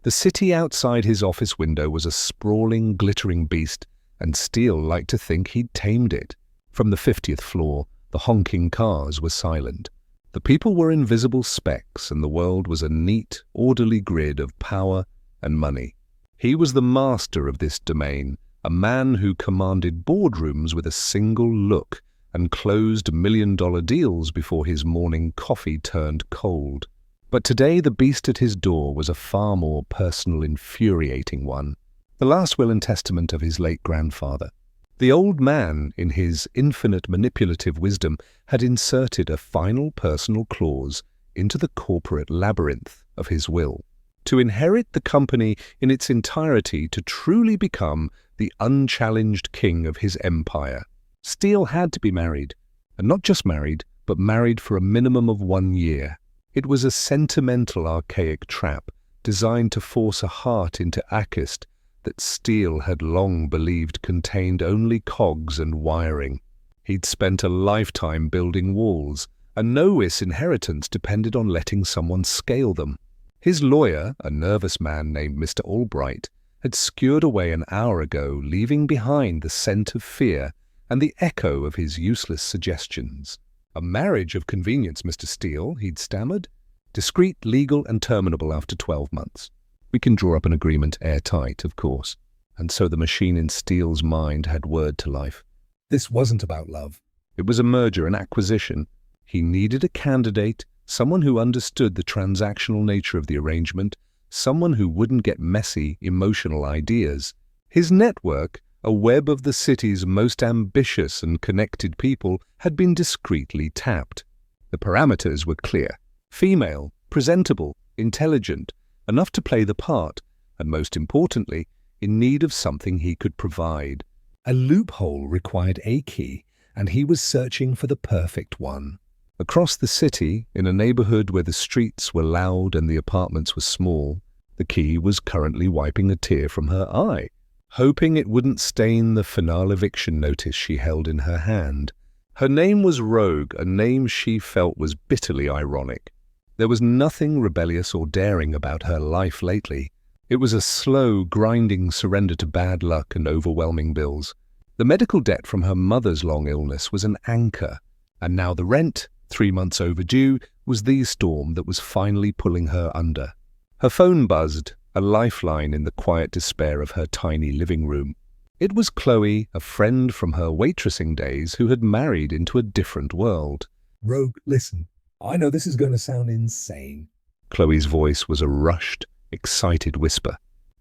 The city outside his office window was a sprawling, glittering beast, and Steele liked to think he'd tamed it. From the 50th floor, the honking cars were silent. The people were invisible specks, and the world was a neat, orderly grid of power and money. He was the master of this domain, a man who commanded boardrooms with a single look and closed million-dollar deals before his morning coffee turned cold. But today the beast at his door was a far more personal, infuriating one. The last will and testament of his late grandfather. The old man, in his infinite manipulative wisdom, had inserted a final personal clause into the corporate labyrinth of his will, to inherit the company in its entirety, to truly become the unchallenged king of his empire. Steele had to be married, and not just married, but married for a minimum of 1 year. It was a sentimental, archaic trap designed to force a heart into Akist that Steele had long believed contained only cogs and wiring. He'd spent a lifetime building walls, and Noah's inheritance depended on letting someone scale them. His lawyer, a nervous man named Mr. Albright, had skewered away an hour ago, leaving behind the scent of fear and the echo of his useless suggestions. "A marriage of convenience, Mr. Steele," he'd stammered. "Discreet, legal, and terminable after 12 months. We can draw up an agreement airtight, of course." And so the machine in Steele's mind had word to life. This wasn't about love. It was a merger, an acquisition. He needed a candidate, someone who understood the transactional nature of the arrangement, someone who wouldn't get messy, emotional ideas. His network, a web of the city's most ambitious and connected people, had been discreetly tapped. The parameters were clear. Female, presentable, intelligent, enough to play the part, and most importantly, in need of something he could provide. A loophole required a key, and he was searching for the perfect one. Across the city, in a neighborhood where the streets were loud and the apartments were small, the key was currently wiping a tear from her eye, hoping it wouldn't stain the finale eviction notice she held in her hand. Her name was Rogue, a name she felt was bitterly ironic. There was nothing rebellious or daring about her life lately. It was a slow, grinding surrender to bad luck and overwhelming bills. The medical debt from her mother's long illness was an anchor, and now the rent, 3 months overdue, was the storm that was finally pulling her under. Her phone buzzed, a lifeline in the quiet despair of her tiny living room. It was Chloe, a friend from her waitressing days who had married into a different world. "Rogue, listen. I know this is going to sound insane." Chloe's voice was a rushed, excited whisper.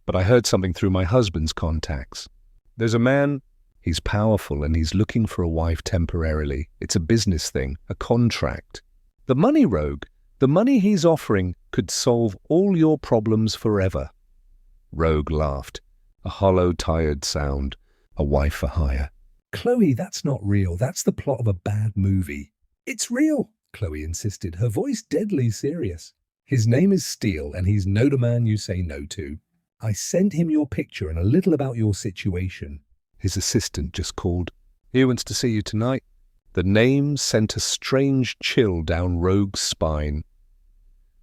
"But I heard something through my husband's contacts. There's a man, he's powerful and he's looking for a wife temporarily. It's a business thing, a contract. The money, Rogue, the money he's offering could solve all your problems forever." Rogue laughed, a hollow, tired sound, a wife for hire. "Chloe, that's not real. That's the plot of a bad movie." "It's real," Chloe insisted, her voice deadly serious. "His name is Steele, and he's no man you say no to. I sent him your picture and a little about your situation." His assistant just called. "He wants to see you tonight." The name sent a strange chill down Rogue's spine.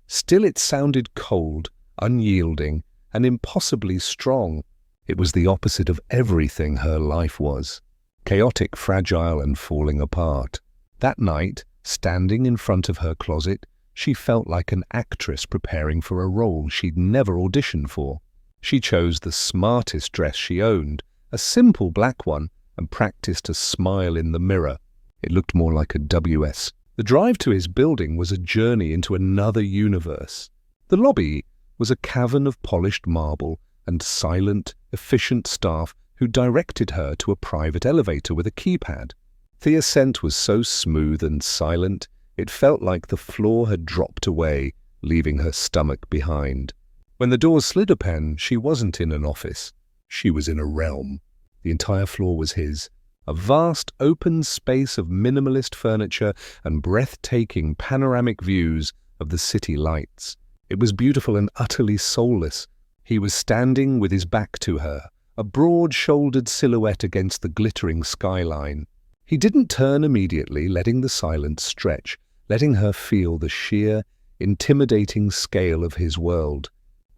Still it sounded cold, unyielding, and impossibly strong. It was the opposite of everything her life was. Chaotic, fragile, and falling apart. That night, standing in front of her closet, she felt like an actress preparing for a role she'd never auditioned for. She chose the smartest dress she owned, a simple black one, and practiced a smile in the mirror. It looked more like a WS. The drive to his building was a journey into another universe. The lobby was a cavern of polished marble and silent, efficient staff who directed her to a private elevator with a keypad. The ascent was so smooth and silent, it felt like the floor had dropped away, leaving her stomach behind. When the doors slid open, she wasn't in an office. She was in a realm. The entire floor was his. A vast open space of minimalist furniture and breathtaking panoramic views of the city lights. It was beautiful and utterly soulless. He was standing with his back to her, a broad-shouldered silhouette against the glittering skyline. He didn't turn immediately, letting the silence stretch, letting her feel the sheer, intimidating scale of his world.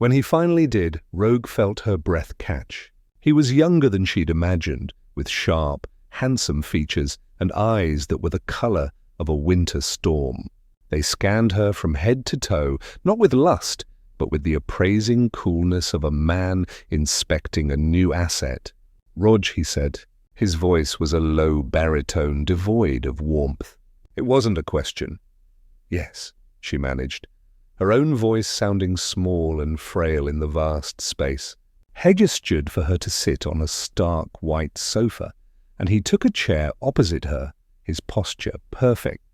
When he finally did, Rogue felt her breath catch. He was younger than she'd imagined, with sharp, handsome features and eyes that were the color of a winter storm. They scanned her from head to toe, not with lust, but with the appraising coolness of a man inspecting a new asset. "Rog," he said. His voice was a low baritone devoid of warmth. It wasn't a question. "Yes," she managed, her own voice sounding small and frail in the vast space. He gestured for her to sit on a stark white sofa, and he took a chair opposite her, his posture perfect.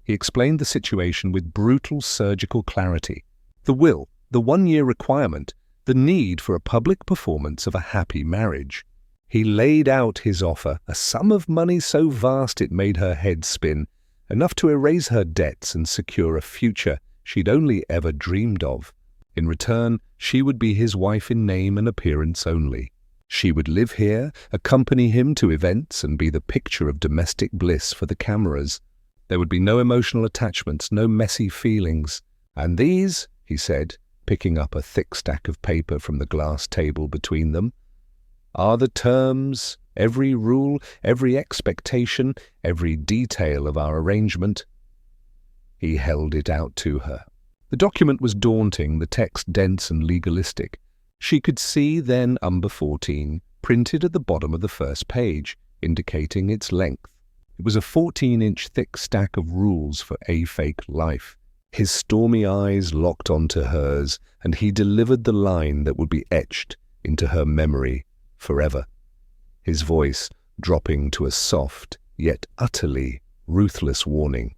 He explained the situation with brutal surgical clarity. The will, the 1-year requirement, the need for a public performance of a happy marriage. He laid out his offer, a sum of money so vast it made her head spin, enough to erase her debts and secure a future she'd only ever dreamed of. In return, she would be his wife in name and appearance only. She would live here, accompany him to events, and be the picture of domestic bliss for the cameras. There would be no emotional attachments, no messy feelings. "And these," he said, picking up a thick stack of paper from the glass table between them, "are the terms, every rule, every expectation, every detail of our arrangement." He held it out to her. The document was daunting, the text dense and legalistic. She could see then number 14, printed at the bottom of the first page, indicating its length. It was a 14-inch thick stack of rules for a fake life. His stormy eyes locked onto hers, and he delivered the line that would be etched into her memory forever. His voice dropping to a soft, yet utterly ruthless warning.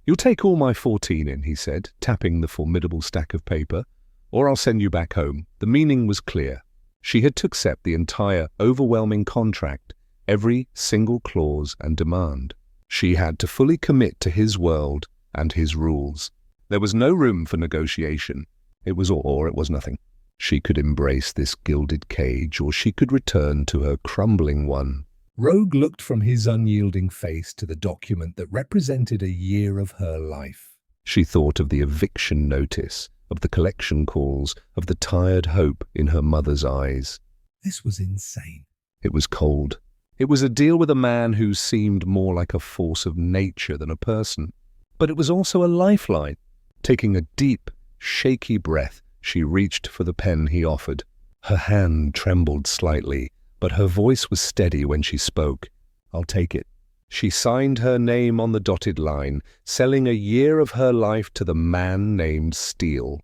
"You'll take all my 14 in," he said, tapping the formidable stack of paper, "or I'll send you back home." The meaning was clear. She had to accept the entire, overwhelming contract, every single clause and demand. She had to fully commit to his world and his rules. There was no room for negotiation. It was all or it was nothing. She could embrace this gilded cage, or she could return to her crumbling one. Rogue looked from his unyielding face to the document that represented a year of her life. She thought of the eviction notice, of the collection calls, of the tired hope in her mother's eyes. This was insane. It was cold. It was a deal with a man who seemed more like a force of nature than a person. But it was also a lifeline. Taking a deep, shaky breath, she reached for the pen he offered. Her hand trembled slightly, but her voice was steady when she spoke. "I'll take it." She signed her name on the dotted line, selling a year of her life to the man named Steele.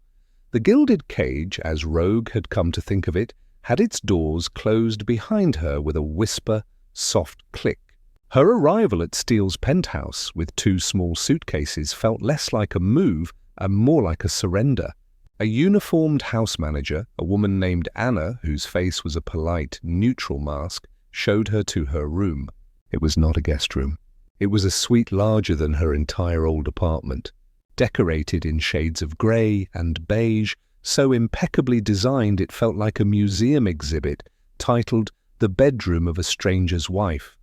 The gilded cage, as Rogue had come to think of it, had its doors closed behind her with a whisper, soft click. Her arrival at Steele's penthouse with 2 small suitcases felt less like a move and more like a surrender. A uniformed house manager, a woman named Anna, whose face was a polite, neutral mask, showed her to her room. It was not a guest room. It was a suite larger than her entire old apartment, decorated in shades of grey and beige, so impeccably designed it felt like a museum exhibit titled "The Bedroom of a Stranger's Wife."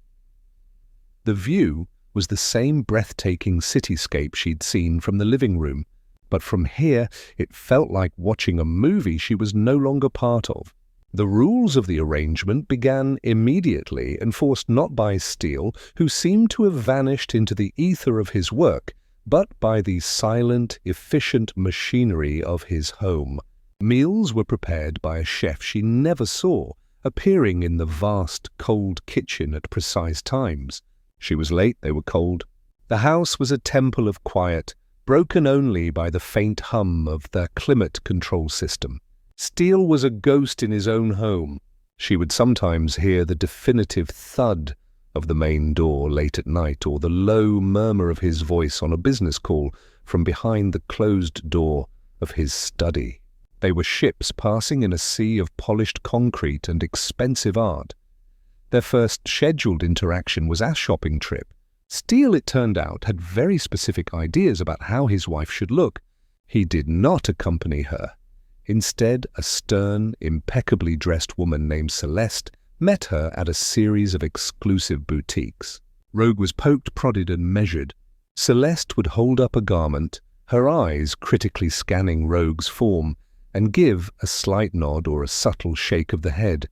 The view was the same breathtaking cityscape she'd seen from the living room, but from here it felt like watching a movie she was no longer part of. The rules of the arrangement began immediately, enforced not by Steele, who seemed to have vanished into the ether of his work, but by the silent, efficient machinery of his home. Meals were prepared by a chef she never saw, appearing in the vast, cold kitchen at precise times. She was late, they were cold. The house was a temple of quiet, broken only by the faint hum of the climate control system. Steele was a ghost in his own home. She would sometimes hear the definitive thud of the main door late at night, or the low murmur of his voice on a business call from behind the closed door of his study. They were ships passing in a sea of polished concrete and expensive art. Their first scheduled interaction was a shopping trip. Steele, it turned out, had very specific ideas about how his wife should look. He did not accompany her. Instead, a stern, impeccably dressed woman named Celeste met her at a series of exclusive boutiques. Rogue was poked, prodded, and measured. Celeste would hold up a garment, her eyes critically scanning Rogue's form, and give a slight nod or a subtle shake of the head.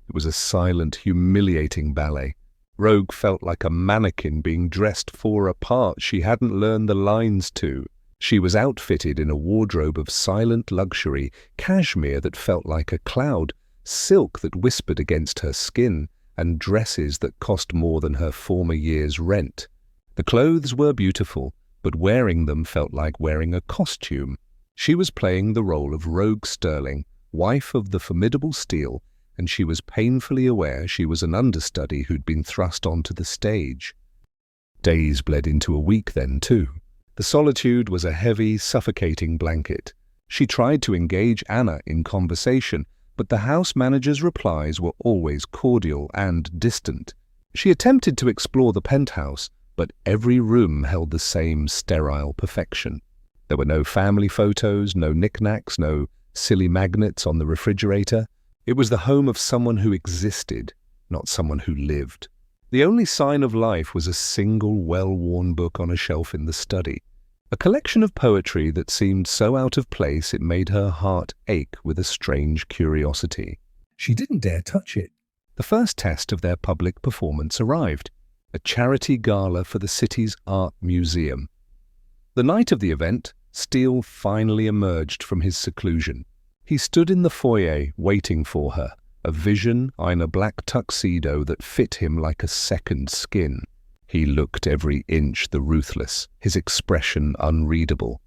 It was a silent, humiliating ballet. Rogue felt like a mannequin being dressed for a part she hadn't learned the lines to. She was outfitted in a wardrobe of silent luxury, cashmere that felt like a cloud, silk that whispered against her skin, and dresses that cost more than her former year's rent. The clothes were beautiful, but wearing them felt like wearing a costume. She was playing the role of Rogue Sterling, wife of the formidable Steele, and she was painfully aware she was an understudy who'd been thrust onto the stage. Days bled into a week then, too. The solitude was a heavy, suffocating blanket. She tried to engage Anna in conversation, but the house manager's replies were always cordial and distant. She attempted to explore the penthouse, but every room held the same sterile perfection. There were no family photos, no knickknacks, no silly magnets on the refrigerator. It was the home of someone who existed, not someone who lived. The only sign of life was a single well-worn book on a shelf in the study, a collection of poetry that seemed so out of place it made her heart ache with a strange curiosity. She didn't dare touch it. The first test of their public performance arrived, a charity gala for the city's art museum. The night of the event, Steele finally emerged from his seclusion. He stood in the foyer waiting for her, a vision in a black tuxedo that fit him like a second skin. He looked every inch the ruthless, his expression unreadable.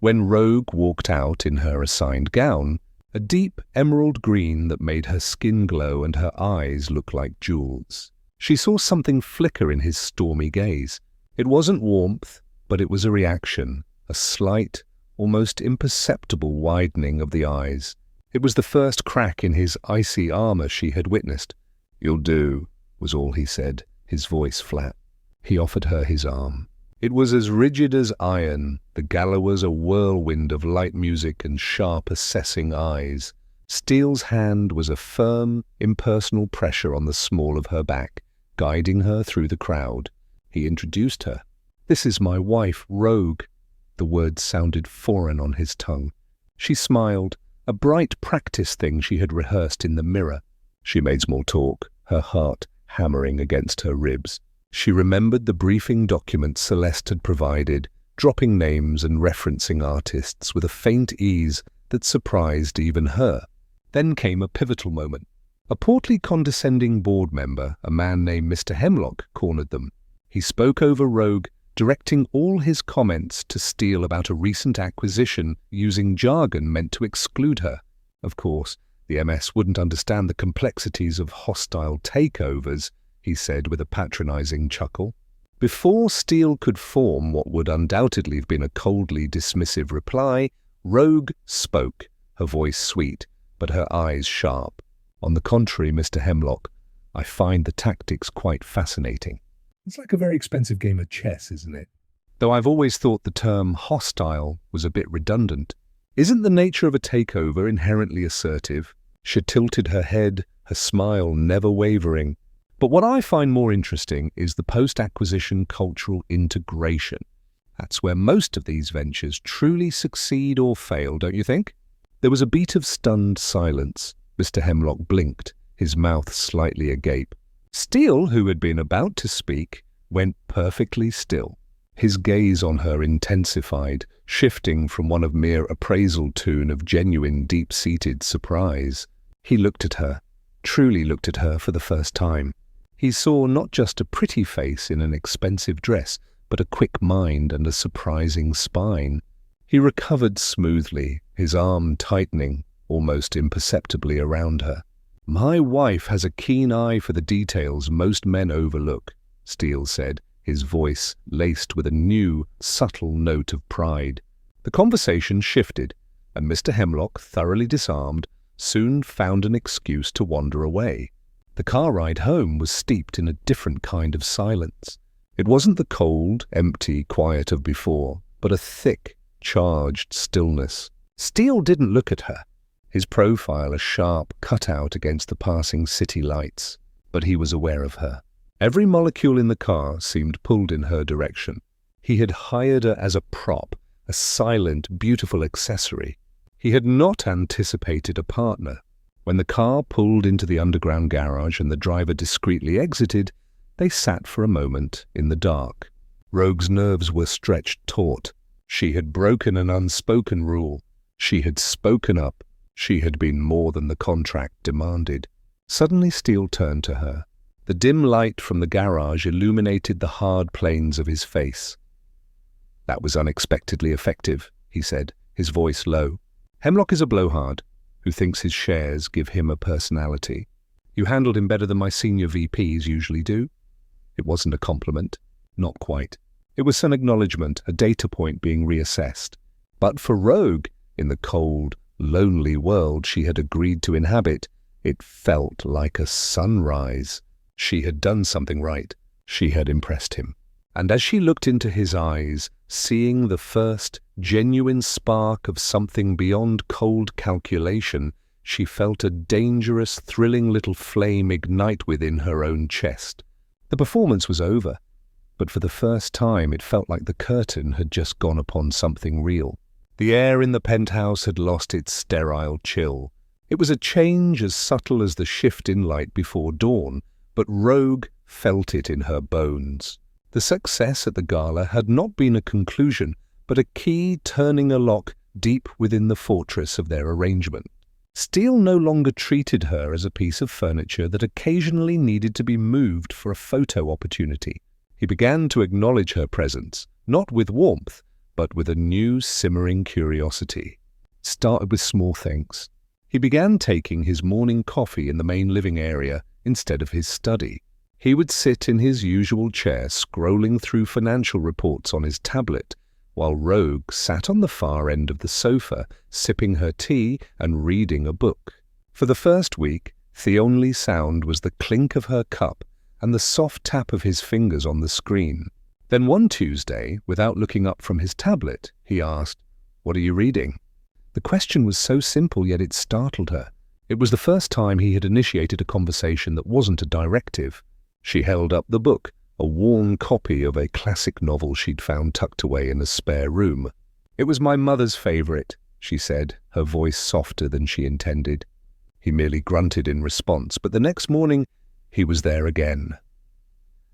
When Rogue walked out in her assigned gown, a deep emerald green that made her skin glow and her eyes look like jewels, she saw something flicker in his stormy gaze. It wasn't warmth, but it was a reaction, a slight, almost imperceptible widening of the eyes. It was the first crack in his icy armor she had witnessed. "You'll do," was all he said, his voice flat. He offered her his arm. It was as rigid as iron, the gala was a whirlwind of light music and sharp, assessing eyes. Steele's hand was a firm, impersonal pressure on the small of her back, guiding her through the crowd. He introduced her. "This is my wife, Rogue." The words sounded foreign on his tongue. She smiled, a bright practice thing she had rehearsed in the mirror. She made small talk, her heart hammering against her ribs. She remembered the briefing documents Celeste had provided, dropping names and referencing artists with a faint ease that surprised even her. Then came a pivotal moment. A portly, condescending board member, a man named Mr. Hemlock, cornered them. He spoke over Rogue, directing all his comments to Steele about a recent acquisition using jargon meant to exclude her. Of course, the MS wouldn't understand the complexities of hostile takeovers, he said with a patronizing chuckle. Before Steele could form what would undoubtedly have been a coldly dismissive reply, Rogue spoke, her voice sweet, but her eyes sharp. "On the contrary, Mr. Hemlock, I find the tactics quite fascinating." It's like a very expensive game of chess, isn't it? Though I've always thought the term hostile was a bit redundant. Isn't the nature of a takeover inherently assertive? She tilted her head, her smile never wavering. But what I find more interesting is the post-acquisition cultural integration. That's where most of these ventures truly succeed or fail, don't you think? There was a beat of stunned silence. Mr. Hemlock blinked, his mouth slightly agape. Steele, who had been about to speak, went perfectly still. His gaze on her intensified, shifting from one of mere appraisal tune of genuine, deep-seated surprise. He looked at her, truly looked at her for the first time. He saw not just a pretty face in an expensive dress, but a quick mind and a surprising spine. He recovered smoothly, his arm tightening, almost imperceptibly around her. "My wife has a keen eye for the details most men overlook," Steele said, his voice laced with a new, subtle note of pride. The conversation shifted, and Mr. Hemlock, thoroughly disarmed, soon found an excuse to wander away. The car ride home was steeped in a different kind of silence. It wasn't the cold, empty quiet of before, but a thick, charged stillness. Steele didn't look at her, his profile a sharp cutout against the passing city lights, but he was aware of her. Every molecule in the car seemed pulled in her direction. He had hired her as a prop, a silent, beautiful accessory. He had not anticipated a partner. When the car pulled into the underground garage and the driver discreetly exited, they sat for a moment in the dark. Rogue's nerves were stretched taut. She had broken an unspoken rule. She had spoken up. She had been more than the contract demanded. Suddenly Steele turned to her. The dim light from the garage illuminated the hard planes of his face. "That was unexpectedly effective," he said, his voice low. "Hemlock is a blowhard who thinks his shares give him a personality. You handled him better than my senior VPs usually do." It wasn't a compliment. Not quite. It was an acknowledgement, a data point being reassessed. But for Rogue, in the cold, lonely world she had agreed to inhabit, it felt like a sunrise. She had done something right. She had impressed him. And as she looked into his eyes, seeing the first genuine spark of something beyond cold calculation, she felt a dangerous, thrilling little flame ignite within her own chest. The performance was over, but for the first time it felt like the curtain had just gone upon something real. The air in the penthouse had lost its sterile chill. It was a change as subtle as the shift in light before dawn, but Rogue felt it in her bones. The success at the gala had not been a conclusion, but a key turning a lock deep within the fortress of their arrangement. Steele no longer treated her as a piece of furniture that occasionally needed to be moved for a photo opportunity. He began to acknowledge her presence, not with warmth, but with a new simmering curiosity. It started with small things. He began taking his morning coffee in the main living area instead of his study. He would sit in his usual chair scrolling through financial reports on his tablet, while Rogue sat on the far end of the sofa, sipping her tea and reading a book. For the first week, the only sound was the clink of her cup and the soft tap of his fingers on the screen. Then one Tuesday, without looking up from his tablet, he asked, "What are you reading?" The question was so simple, yet it startled her. It was the first time he had initiated a conversation that wasn't a directive. She held up the book, a worn copy of a classic novel she'd found tucked away in a spare room. "It was my mother's favorite," she said, her voice softer than she intended. He merely grunted in response, but the next morning he was there again.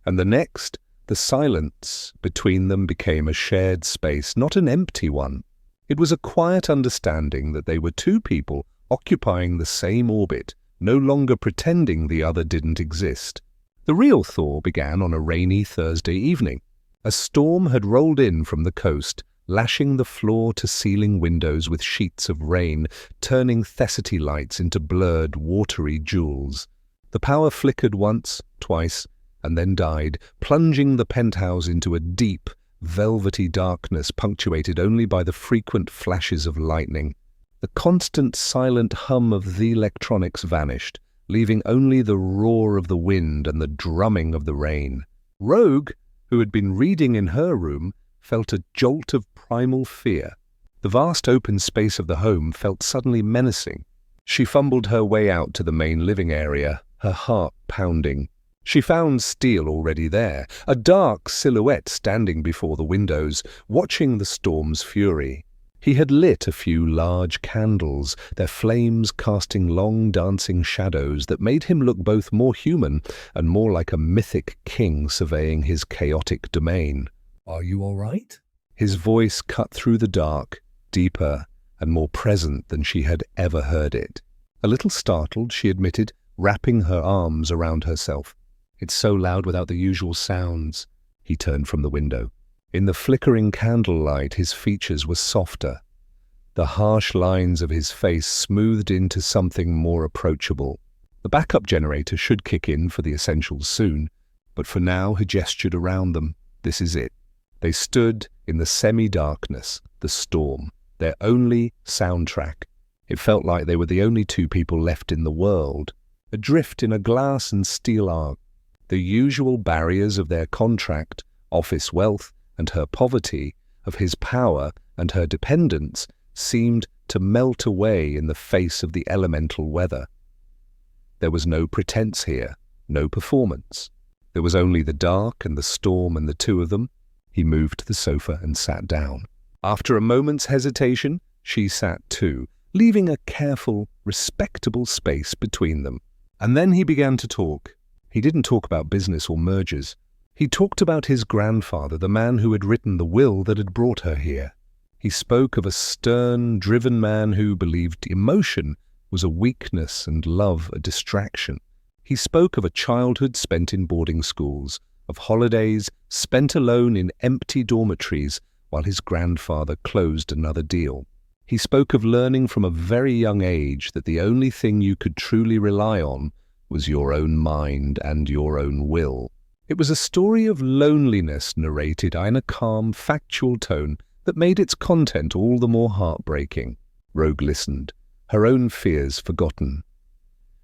And the next, the silence between them became a shared space, not an empty one. It was a quiet understanding that they were two people occupying the same orbit, no longer pretending the other didn't exist. The real thaw began on a rainy Thursday evening. A storm had rolled in from the coast, lashing the floor-to-ceiling windows with sheets of rain, turning Thessity lights into blurred, watery jewels. The power flickered once, twice, and then died, plunging the penthouse into a deep, velvety darkness punctuated only by the frequent flashes of lightning. The constant silent hum of the electronics vanished, leaving only the roar of the wind and the drumming of the rain. Rogue, who had been reading in her room, felt a jolt of primal fear. The vast open space of the home felt suddenly menacing. She fumbled her way out to the main living area, her heart pounding. She found Steele already there, a dark silhouette standing before the windows, watching the storm's fury. He had lit a few large candles, their flames casting long dancing shadows that made him look both more human and more like a mythic king surveying his chaotic domain. "Are you all right?" His voice cut through the dark, deeper and more present than she had ever heard it. A little startled, she admitted, wrapping her arms around herself. "It's so loud without the usual sounds." He turned from the window. In the flickering candlelight, his features were softer. The harsh lines of his face smoothed into something more approachable. The backup generator should kick in for the essentials soon, but for now he gestured around them. This is it. They stood in the semi-darkness, the storm, their only soundtrack. It felt like they were the only two people left in the world, adrift in a glass and steel arc. The usual barriers of their contract, office wealth, and her poverty, of his power and her dependence, seemed to melt away in the face of the elemental weather. There was no pretense here, no performance. There was only the dark and the storm and the two of them. He moved to the sofa and sat down. After a moment's hesitation, she sat too, leaving a careful, respectable space between them. And then he began to talk. He didn't talk about business or mergers. He talked about his grandfather, the man who had written the will that had brought her here. He spoke of a stern, driven man who believed emotion was a weakness and love a distraction. He spoke of a childhood spent in boarding schools, of holidays spent alone in empty dormitories while his grandfather closed another deal. He spoke of learning from a very young age that the only thing you could truly rely on was your own mind and your own will. It was a story of loneliness narrated in a calm, factual tone that made its content all the more heartbreaking. Rogue listened, her own fears forgotten.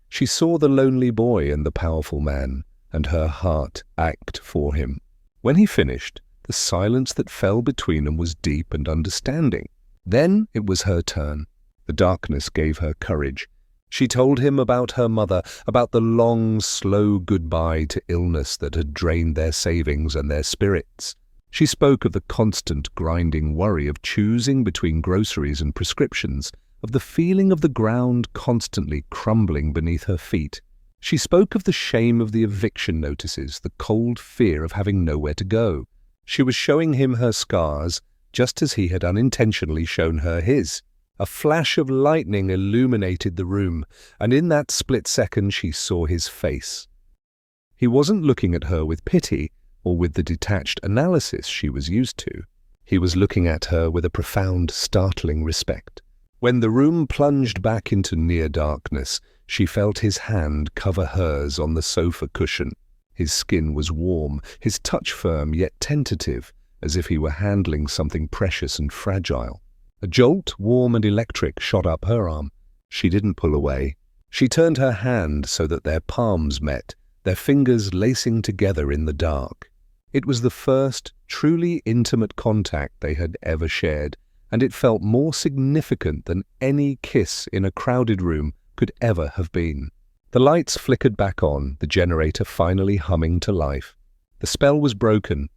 She saw the lonely boy and the powerful man, and her heart ached for him. When he finished, the silence that fell between them was deep and understanding. Then it was her turn. The darkness gave her courage. She told him about her mother, about the long, slow goodbye to illness that had drained their savings and their spirits. She spoke of the constant grinding worry of choosing between groceries and prescriptions, of the feeling of the ground constantly crumbling beneath her feet. She spoke of the shame of the eviction notices, the cold fear of having nowhere to go. She was showing him her scars, just as he had unintentionally shown her his. A flash of lightning illuminated the room, and in that split second she saw his face. He wasn't looking at her with pity or with the detached analysis she was used to. He was looking at her with a profound, startling respect. When the room plunged back into near darkness, she felt his hand cover hers on the sofa cushion. His skin was warm, his touch firm yet tentative, as if he were handling something precious and fragile. A jolt, warm and electric, shot up her arm. She didn't pull away. She turned her hand so that their palms met, their fingers lacing together in the dark. It was the first truly intimate contact they had ever shared, and it felt more significant than any kiss in a crowded room could ever have been. The lights flickered back on, the generator finally humming to life. The spell was broken.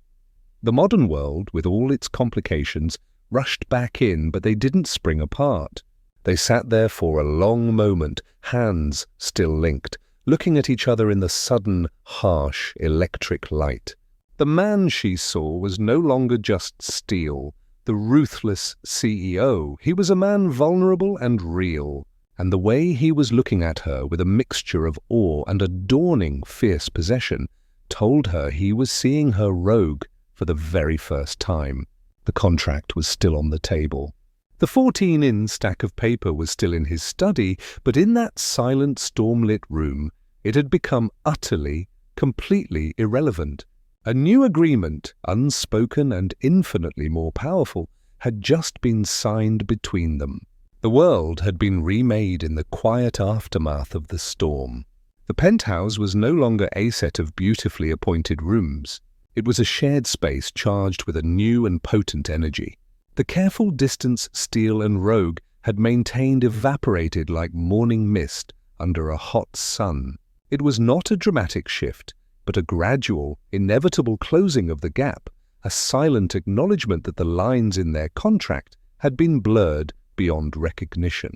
The modern world, with all its complications, rushed back in, but they didn't spring apart. They sat there for a long moment, hands still linked, looking at each other in the sudden, harsh, electric light. The man she saw was no longer just Steele, the ruthless CEO. He was a man vulnerable and real, and the way he was looking at her with a mixture of awe and a dawning fierce possession told her he was seeing her rogue for the very first time. The contract was still on the table. The 14-in stack of paper was still in his study, but in that silent, storm-lit room, it had become utterly, completely irrelevant. A new agreement, unspoken and infinitely more powerful, had just been signed between them. The world had been remade in the quiet aftermath of the storm. The penthouse was no longer a set of beautifully appointed rooms. It was a shared space charged with a new and potent energy. The careful distance Steele and Rogue had maintained evaporated like morning mist under a hot sun. It was not a dramatic shift, but a gradual, inevitable closing of the gap, a silent acknowledgement that the lines in their contract had been blurred beyond recognition.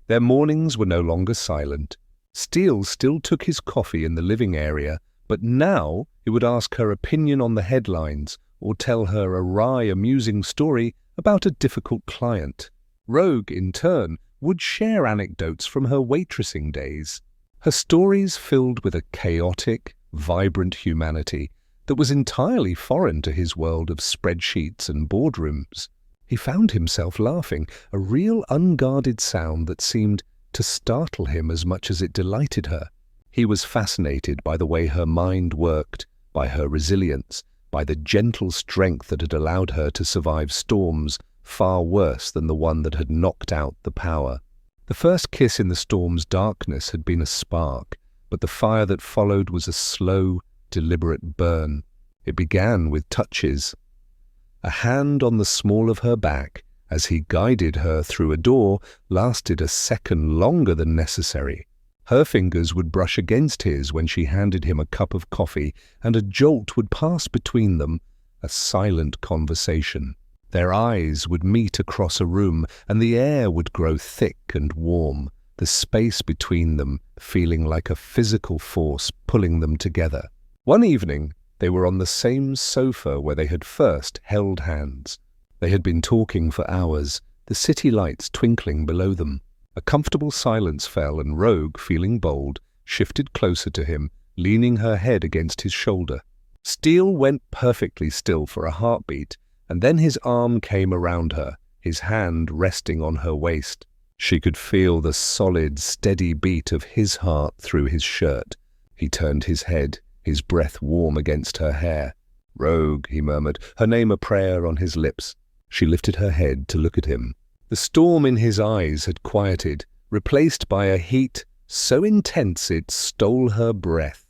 Their mornings were no longer silent. Steele still took his coffee in the living area, but now he would ask her opinion on the headlines or tell her a wry, amusing story about a difficult client. Rogue, in turn, would share anecdotes from her waitressing days. Her stories filled with a chaotic, vibrant humanity that was entirely foreign to his world of spreadsheets and boardrooms. He found himself laughing, a real unguarded sound that seemed to startle him as much as it delighted her. He was fascinated by the way her mind worked, by her resilience, by the gentle strength that had allowed her to survive storms far worse than the one that had knocked out the power. The first kiss in the storm's darkness had been a spark, but the fire that followed was a slow, deliberate burn. It began with touches. A hand on the small of her back, as he guided her through a door, lasted a second longer than necessary. Her fingers would brush against his when she handed him a cup of coffee, and a jolt would pass between them, a silent conversation. Their eyes would meet across a room, and the air would grow thick and warm, the space between them feeling like a physical force pulling them together. One evening, they were on the same sofa where they had first held hands. They had been talking for hours, the city lights twinkling below them. A comfortable silence fell, and Rogue, feeling bold, shifted closer to him, leaning her head against his shoulder. Steele went perfectly still for a heartbeat, and then his arm came around her, his hand resting on her waist. She could feel the solid, steady beat of his heart through his shirt. He turned his head, his breath warm against her hair. "Rogue," he murmured, her name a prayer on his lips. She lifted her head to look at him. The storm in his eyes had quieted, replaced by a heat so intense it stole her breath.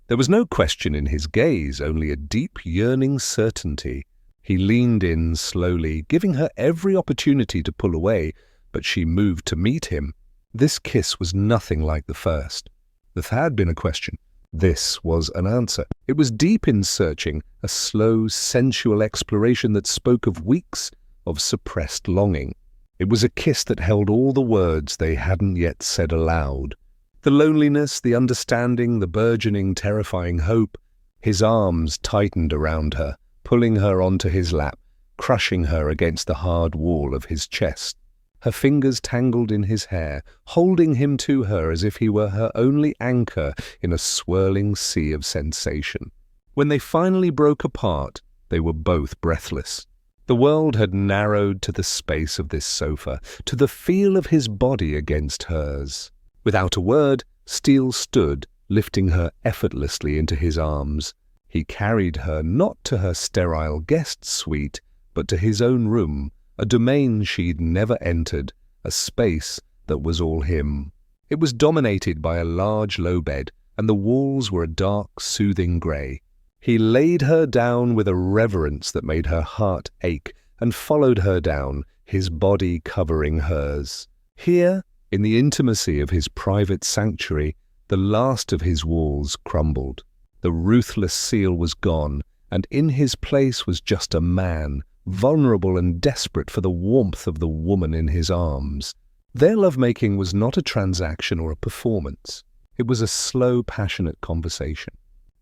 There was no question in his gaze, only a deep, yearning certainty. He leaned in slowly, giving her every opportunity to pull away, but she moved to meet him. This kiss was nothing like the first. There had been a question. This was an answer. It was deep in searching, a slow, sensual exploration that spoke of weeks of suppressed longing. It was a kiss that held all the words they hadn't yet said aloud. The loneliness, the understanding, the burgeoning, terrifying hope. His arms tightened around her, pulling her onto his lap, crushing her against the hard wall of his chest. Her fingers tangled in his hair, holding him to her as if he were her only anchor in a swirling sea of sensation. When they finally broke apart, they were both breathless. The world had narrowed to the space of this sofa, to the feel of his body against hers. Without a word, Steele stood, lifting her effortlessly into his arms. He carried her not to her sterile guest suite, but to his own room, a domain she'd never entered, a space that was all him. It was dominated by a large low bed, and the walls were a dark, soothing grey. He laid her down with a reverence that made her heart ache, and followed her down, his body covering hers. Here, in the intimacy of his private sanctuary, the last of his walls crumbled. The ruthless seal was gone, and in his place was just a man, vulnerable and desperate for the warmth of the woman in his arms. Their lovemaking was not a transaction or a performance. It was a slow, passionate conversation.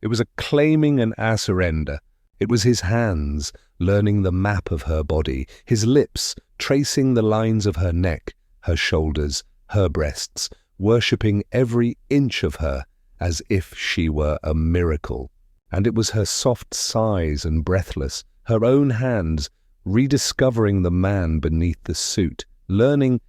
It was a claiming and a surrender. It was his hands learning the map of her body, his lips tracing the lines of her neck, her shoulders, her breasts, worshipping every inch of her as if she were a miracle. And it was her soft sighs and breathless, her own hands rediscovering the man beneath the suit, learning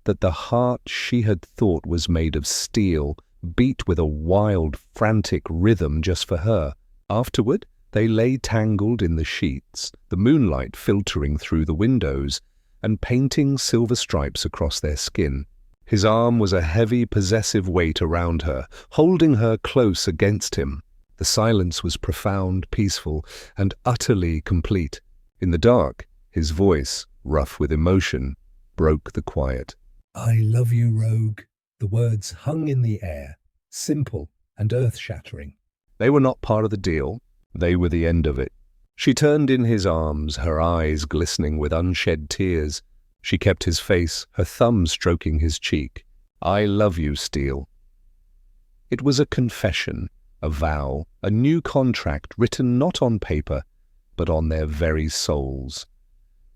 that the heart she had thought was made of steel beat with a wild, frantic rhythm just for her. Afterward, they lay tangled in the sheets, the moonlight filtering through the windows and painting silver stripes across their skin. His arm was a heavy, possessive weight around her, holding her close against him. The silence was profound, peaceful, and utterly complete. In the dark, his voice, rough with emotion, broke the quiet. "I love you, Rogue." The words hung in the air, simple and earth-shattering. They were not part of the deal. They were the end of it. She turned in his arms, her eyes glistening with unshed tears. She kept his face, her thumb stroking his cheek. "I love you, Steele." It was a confession, a vow, a new contract written not on paper, but on their very souls.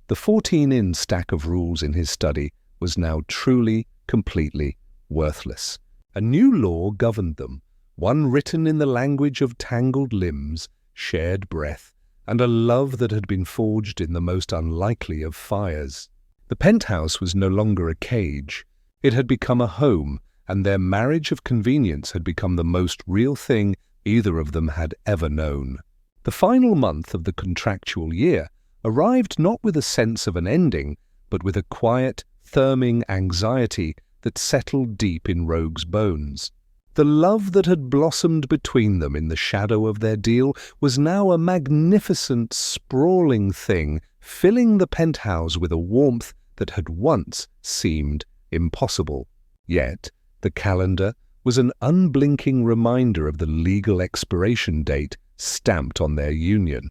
The 14-in stack of rules in his study was now truly, completely worthless. A new law governed them, one written in the language of tangled limbs, shared breath, and a love that had been forged in the most unlikely of fires. The penthouse was no longer a cage. It had become a home, and their marriage of convenience had become the most real thing either of them had ever known. The final month of the contractual year arrived not with a sense of an ending, but with a quiet, therming anxiety that settled deep in Rogue's bones. The love that had blossomed between them in the shadow of their deal was now a magnificent, sprawling thing, filling the penthouse with a warmth that had once seemed impossible. Yet the calendar was an unblinking reminder of the legal expiration date stamped on their union.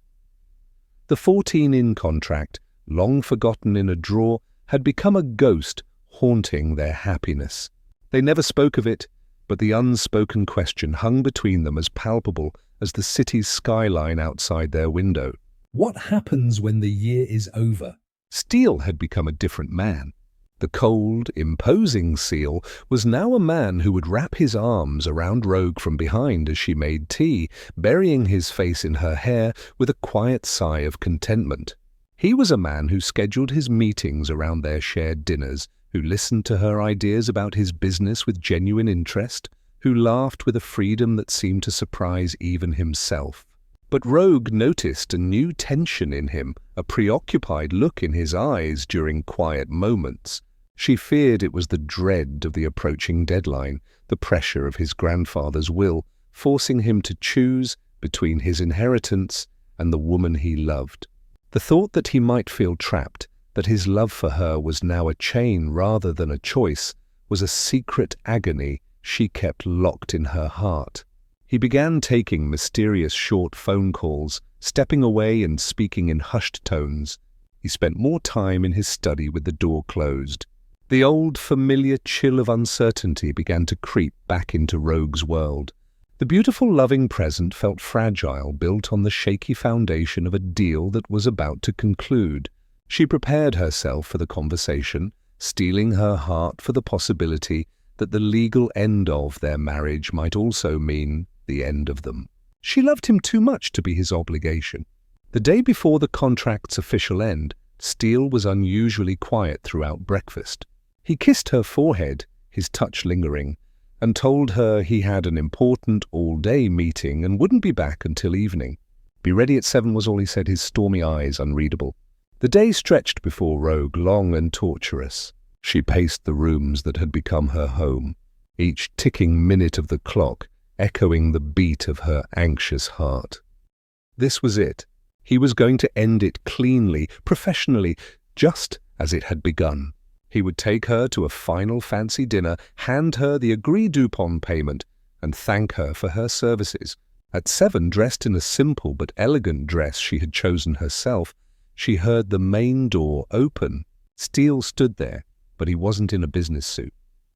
The 14-in contract long forgotten in a drawer, had become a ghost haunting their happiness. They never spoke of it, but the unspoken question hung between them as palpable as the city's skyline outside their window. What happens when the year is over? Steele had become a different man. The cold, imposing Seal was now a man who would wrap his arms around Rogue from behind as she made tea, burying his face in her hair with a quiet sigh of contentment. He was a man who scheduled his meetings around their shared dinners, who listened to her ideas about his business with genuine interest, who laughed with a freedom that seemed to surprise even himself. But Rogue noticed a new tension in him, a preoccupied look in his eyes during quiet moments. She feared it was the dread of the approaching deadline, the pressure of his grandfather's will, forcing him to choose between his inheritance and the woman he loved. The thought that he might feel trapped, that his love for her was now a chain rather than a choice, was a secret agony she kept locked in her heart. He began taking mysterious short phone calls, stepping away and speaking in hushed tones. He spent more time in his study with the door closed. The old familiar chill of uncertainty began to creep back into Rogue's world. The beautiful loving present felt fragile, built on the shaky foundation of a deal that was about to conclude. She prepared herself for the conversation, steeling her heart for the possibility that the legal end of their marriage might also mean the end of them. She loved him too much to be his obligation. The day before the contract's official end, Steele was unusually quiet throughout breakfast. He kissed her forehead, his touch lingering, and told her he had an important all-day meeting and wouldn't be back until evening. "Be ready at 7" was all he said, his stormy eyes unreadable. The day stretched before Rogue, long and torturous. She paced the rooms that had become her home, each ticking minute of the clock echoing the beat of her anxious heart. This was it. He was going to end it cleanly, professionally, just as it had begun. He would take her to a final fancy dinner, hand her the agreed-upon payment, and thank her for her services. At 7, dressed in a simple but elegant dress she had chosen herself, she heard the main door open. Steele stood there, but he wasn't in a business suit.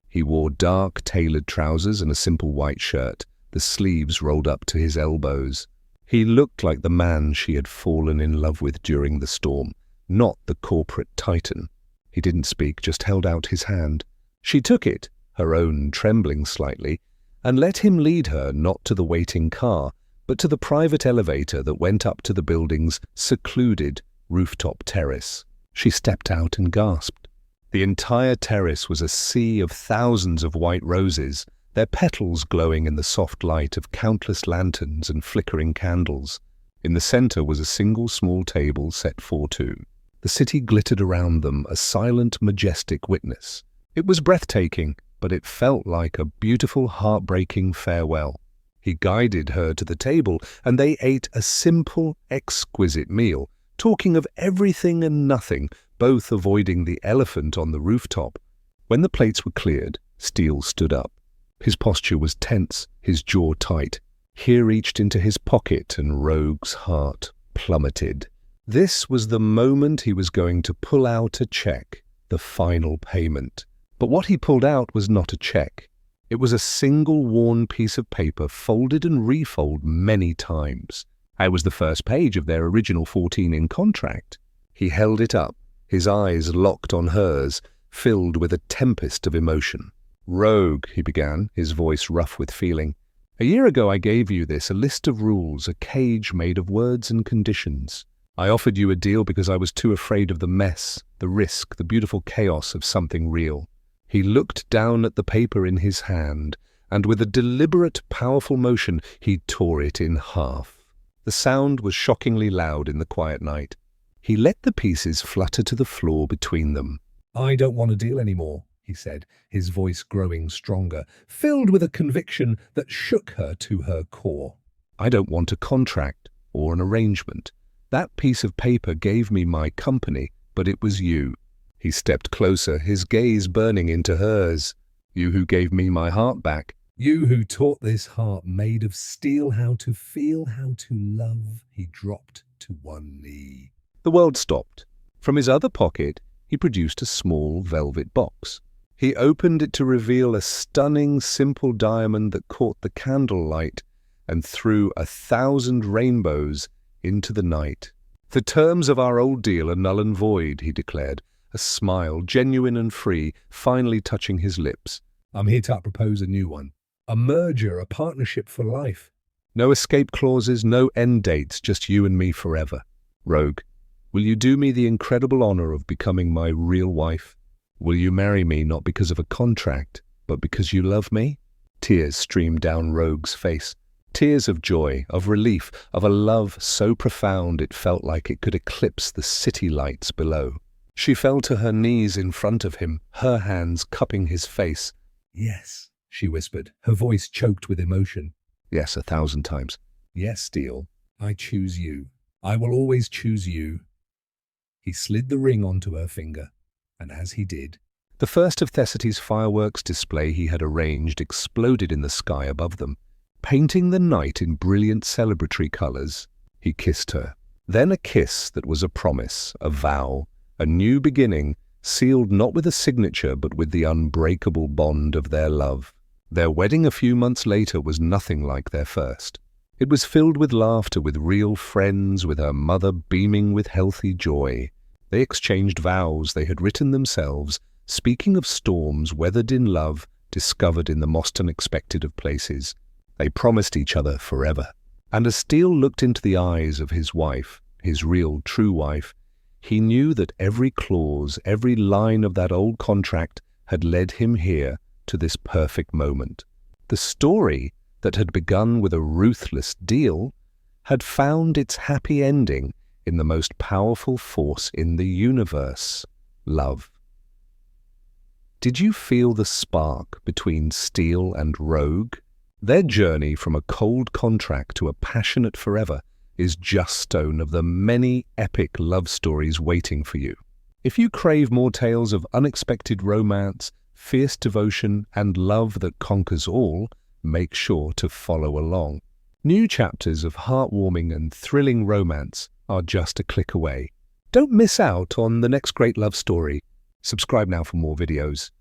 He wore dark, tailored trousers and a simple white shirt, the sleeves rolled up to his elbows. He looked like the man she had fallen in love with during the storm, not the corporate titan. He didn't speak, just held out his hand. She took it, her own trembling slightly, and let him lead her not to the waiting car, but to the private elevator that went up to the building's secluded rooftop terrace. She stepped out and gasped. The entire terrace was a sea of thousands of white roses, their petals glowing in the soft light of countless lanterns and flickering candles. In the center was a single small table set for two. The city glittered around them, a silent, majestic witness. It was breathtaking, but it felt like a beautiful, heartbreaking farewell. He guided her to the table, and they ate a simple, exquisite meal, talking of everything and nothing, both avoiding the elephant on the rooftop. When the plates were cleared, Steele stood up. His posture was tense, his jaw tight. He reached into his pocket, and Rogue's heart plummeted. This was the moment he was going to pull out a check, the final payment. But what he pulled out was not a check. It was a single worn piece of paper folded and refolded many times. It was the first page of their original 14-in contract. He held it up, his eyes locked on hers, filled with a tempest of emotion. "Rogue," he began, his voice rough with feeling. "A year ago I gave you this, a list of rules, a cage made of words and conditions. I offered you a deal because I was too afraid of the mess, the risk, the beautiful chaos of something real." He looked down at the paper in his hand, and with a deliberate, powerful motion, he tore it in half. The sound was shockingly loud in the quiet night. He let the pieces flutter to the floor between them. "I don't want a deal anymore," he said, his voice growing stronger, filled with a conviction that shook her to her core. "I don't want a contract or an arrangement. That piece of paper gave me my company, but it was you." He stepped closer, his gaze burning into hers. "You who gave me my heart back." "You who taught this heart made of steel how to feel, how to love." He dropped to one knee. The world stopped. From his other pocket, he produced a small velvet box. He opened it to reveal a stunning, simple diamond that caught the candlelight and threw 1,000 rainbows into the night. "The terms of our old deal are null and void," he declared, a smile, genuine and free, finally touching his lips. "I'm here to propose a new one. A merger, a partnership for life." "No escape clauses, no end dates, just you and me forever. Rogue, will you do me the incredible honor of becoming my real wife? Will you marry me not because of a contract, but because you love me?" Tears streamed down Rogue's face. Tears of joy, of relief, of a love so profound it felt like it could eclipse the city lights below. She fell to her knees in front of him, her hands cupping his face. "Yes," she whispered, her voice choked with emotion. "Yes, 1,000 times. "Yes, Steele, I choose you. I will always choose you." He slid the ring onto her finger, and as he did, The first of Thessity's fireworks display he had arranged exploded in the sky above them, painting the night in brilliant celebratory colors. He kissed her. Then a kiss that was a promise, a vow, a new beginning, sealed not with a signature but with the unbreakable bond of their love. Their wedding a few months later was nothing like their first. It was filled with laughter, with real friends, with her mother beaming with healthy joy. They exchanged vows they had written themselves, speaking of storms weathered in love, discovered in the most unexpected of places. They promised each other forever. And as Steele looked into the eyes of his wife, his real, true wife, he knew that every clause, every line of that old contract had led him here to this perfect moment. The story that had begun with a ruthless deal had found its happy ending in the most powerful force in the universe, love. Did you feel the spark between Steele and Rogue? Their journey from a cold contract to a passionate forever is just stone of the many epic love stories waiting for you. If you crave more tales of unexpected romance, fierce devotion, and love that conquers all, make sure to follow along. New chapters of heartwarming and thrilling romance are just a click away. Don't miss out on the next great love story. Subscribe now for more videos.